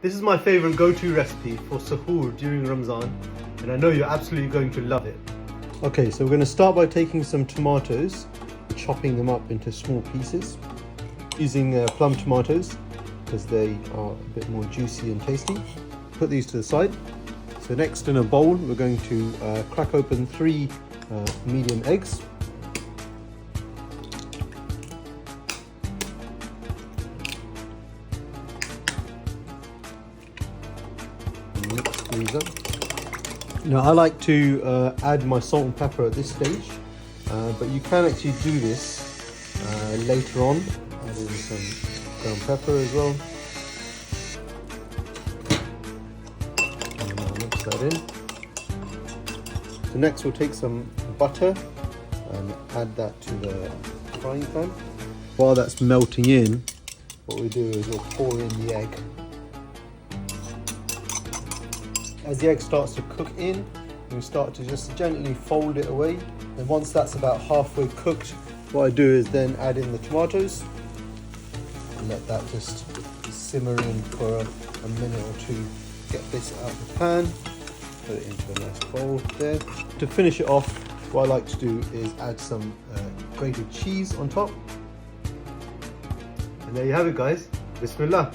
This is my favorite go-to recipe for suhoor during Ramadan, and I know you're absolutely going to love it. Okay, so we're going to start by taking some tomatoes, chopping them up into small pieces, using plum tomatoes because they are a bit more juicy and tasty. Put these to the side. So next, in a bowl, we're going to crack open 3 medium eggs. Mix these up. Now I like to add my salt and pepper at this stage, but you can actually do this later on. Add in some ground pepper as well. And I'll mix that in. So next we'll take some butter and add that to the frying pan. While that's melting in, what we do is we'll pour in the egg. As the egg starts to cook in, we start to just gently fold it away. And once that's about halfway cooked, what I do is then add in the tomatoes and let that just simmer in for a minute or two. Get this out of the pan, put it into a nice bowl there. To finish it off, what I like to do is add some grated cheese on top. And there you have it, guys. Bismillah.